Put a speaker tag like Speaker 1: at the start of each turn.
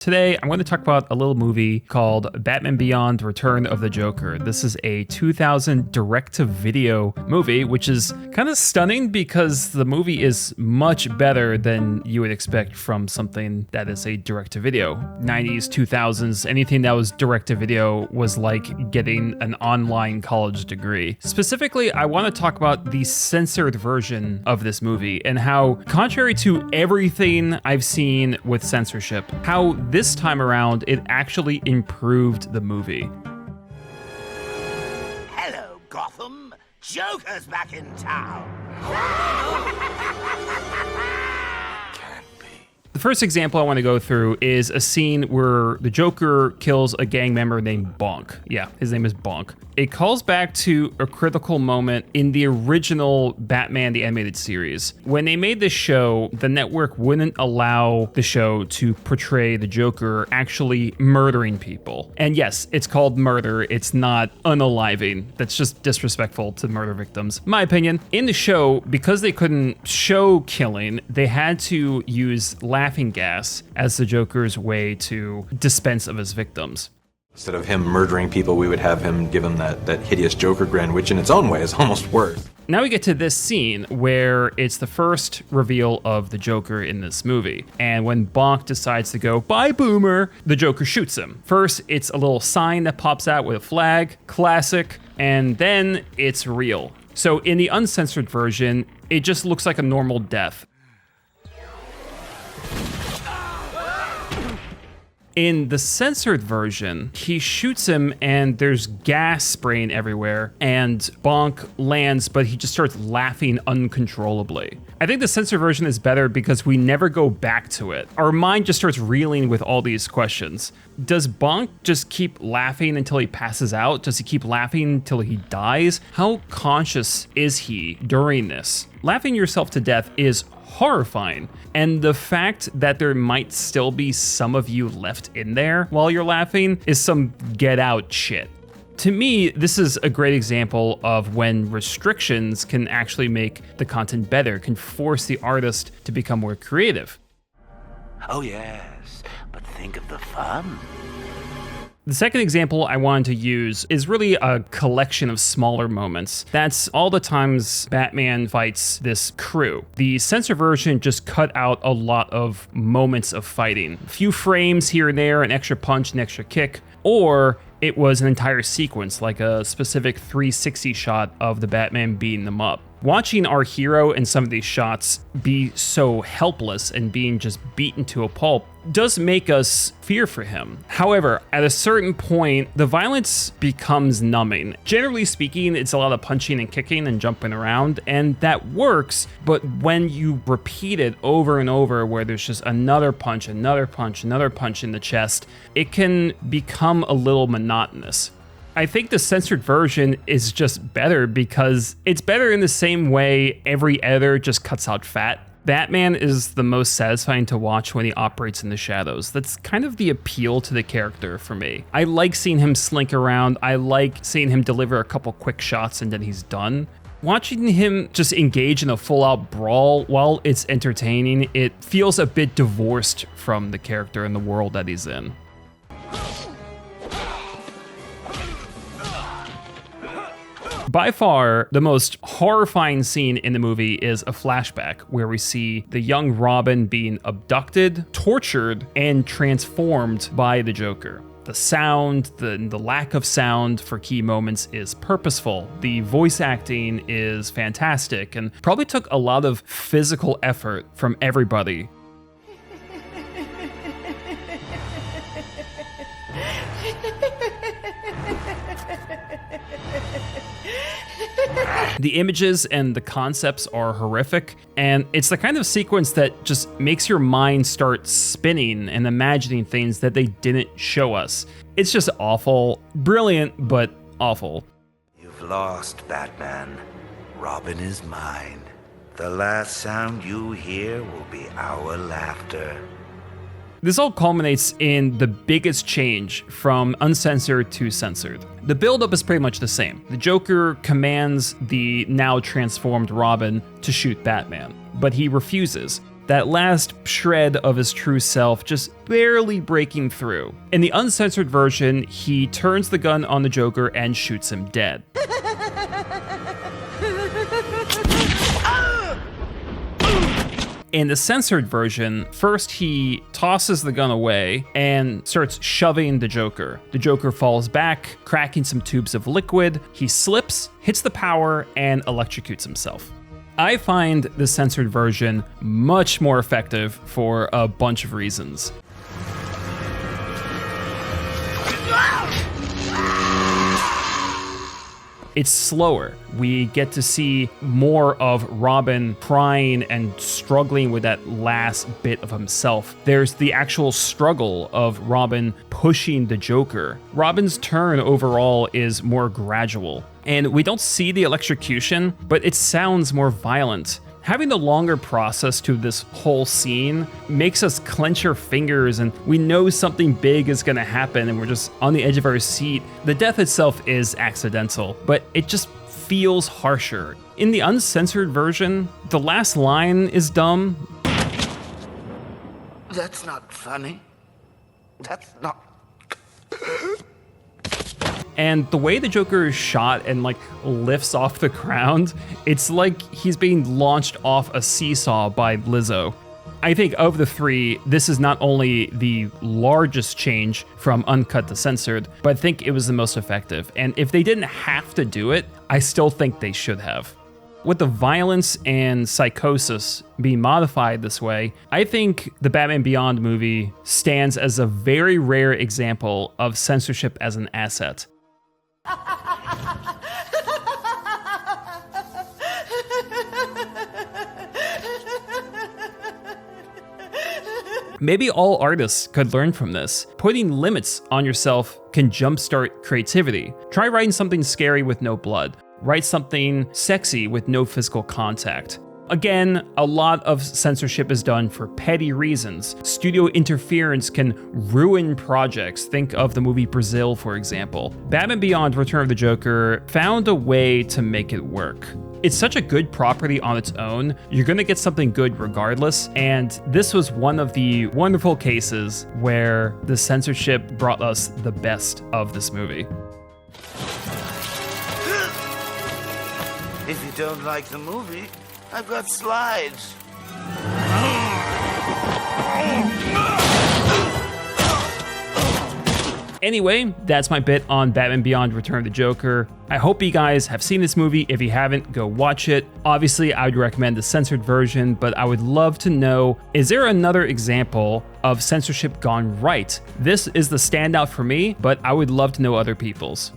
Speaker 1: Today, I'm going to talk about a little movie called Batman Beyond: Return of the Joker. This is a 2000 direct-to-video movie, which is kind of stunning because the movie is much better than you would expect from something that is a direct-to-video. 90s, 2000s, anything that was direct-to-video was like getting an online college degree. Specifically, I want to talk about the censored version of this movie and how, contrary to everything I've seen with censorship, how this time around, it actually improved the movie.
Speaker 2: Hello, Gotham. Joker's back in town.
Speaker 1: The first example I want to go through is a scene where the Joker kills a gang member named Bonk. Yeah, his name is Bonk. It calls back to a critical moment in the original Batman the Animated Series. When they made this show, the network wouldn't allow the show to portray the Joker actually murdering people. And yes, it's called murder. It's not unaliving. That's just disrespectful to murder victims, my opinion. In the show, because they couldn't show killing, they had to use laughing gas as the Joker's way to dispense of his victims.
Speaker 3: Instead of him murdering people, we would have him give him that hideous Joker grin, which in its own way is almost worse.
Speaker 1: Now we get to this scene where it's the first reveal of the Joker in this movie. And when Bonk decides to go, "Bye, Boomer," the Joker shoots him. First, it's a little sign that pops out with a flag, classic, and then it's real. So in the uncensored version, it just looks like a normal death. In the censored version, he shoots him and there's gas spraying everywhere and Bonk lands, but he just starts laughing uncontrollably. I think the censored version is better because we never go back to it. Our mind just starts reeling with all these questions. Does Bonk just keep laughing until he passes out? Does he keep laughing until he dies? How conscious is he during this? Laughing yourself to death is horrifying. And the fact that there might still be some of you left in there while you're laughing is some get out shit. To me, this is a great example of when restrictions can actually make the content better, can force the artist to become more creative.
Speaker 2: Oh, yes, but think of the fun.
Speaker 1: The second example I wanted to use is really a collection of smaller moments. That's all the times Batman fights this crew. The censor version just cut out a lot of moments of fighting. A few frames here and there, an extra punch, an extra kick, or it was an entire sequence, like a specific 360 shot of the Batman beating them up. Watching our hero in some of these shots be so helpless and being just beaten to a pulp does make us fear for him. However, at a certain point, the violence becomes numbing. Generally speaking, it's a lot of punching and kicking and jumping around, and that works, but when you repeat it over and over, where there's just another punch, another punch, another punch in the chest, it can become a little monotonous. I think the censored version is just better because it's better in the same way every editor just cuts out fat. Batman is the most satisfying to watch when he operates in the shadows. That's kind of the appeal to the character for me. I like seeing him slink around. I like seeing him deliver a couple quick shots and then he's done. Watching him just engage in a full-out brawl, while it's entertaining, it feels a bit divorced from the character and the world that he's in. By far, the most horrifying scene in the movie is a flashback where we see the young Robin being abducted, tortured, and transformed by the Joker. The sound, the lack of sound for key moments is purposeful. The voice acting is fantastic and probably took a lot of physical effort from everybody. The images and the concepts are horrific, and it's the kind of sequence that just makes your mind start spinning and imagining things that they didn't show us. It's just awful. Brilliant, but awful.
Speaker 2: You've lost, Batman. Robin is mine. The last sound you hear will be our laughter.
Speaker 1: This all culminates in the biggest change from uncensored to censored. The buildup is pretty much the same. The Joker commands the now transformed Robin to shoot Batman, but he refuses. That last shred of his true self just barely breaking through. In the uncensored version, he turns the gun on the Joker and shoots him dead. In the censored version, first he tosses the gun away and starts shoving the Joker. The Joker falls back, cracking some tubes of liquid. He slips, hits the power, and electrocutes himself. I find the censored version much more effective for a bunch of reasons. It's slower. We get to see more of Robin crying and struggling with that last bit of himself. There's the actual struggle of Robin pushing the Joker. Robin's turn overall is more gradual. And we don't see the electrocution, but it sounds more violent. Having the longer process to this whole scene makes us clench our fingers and we know something big is gonna happen and we're just on the edge of our seat. The death itself is accidental, but it just feels harsher. In the uncensored version, the last line is dumb.
Speaker 2: That's not funny. That's not...
Speaker 1: And the way the Joker is shot and like lifts off the ground, it's like he's being launched off a seesaw by Lizzo. I think of the three, this is not only the largest change from uncut to censored, but I think it was the most effective. And if they didn't have to do it, I still think they should have. With the violence and psychosis being modified this way, I think the Batman Beyond movie stands as a very rare example of censorship as an asset. Maybe all artists could learn from this. Putting limits on yourself can jumpstart creativity. Try writing something scary with no blood. Write something sexy with no physical contact. Again, a lot of censorship is done for petty reasons. Studio interference can ruin projects. Think of the movie Brazil, for example. Batman Beyond: Return of the Joker found a way to make it work. It's such a good property on its own, you're gonna get something good regardless, and this was one of the wonderful cases where the censorship brought us the best of this movie.
Speaker 2: If you don't like the movie, I've got slides.
Speaker 1: Anyway, that's my bit on Batman Beyond: Return of the Joker. I hope you guys have seen this movie. If you haven't, go watch it. Obviously, I would recommend the censored version, but I would love to know, is there another example of censorship gone right? This is the standout for me, but I would love to know other people's.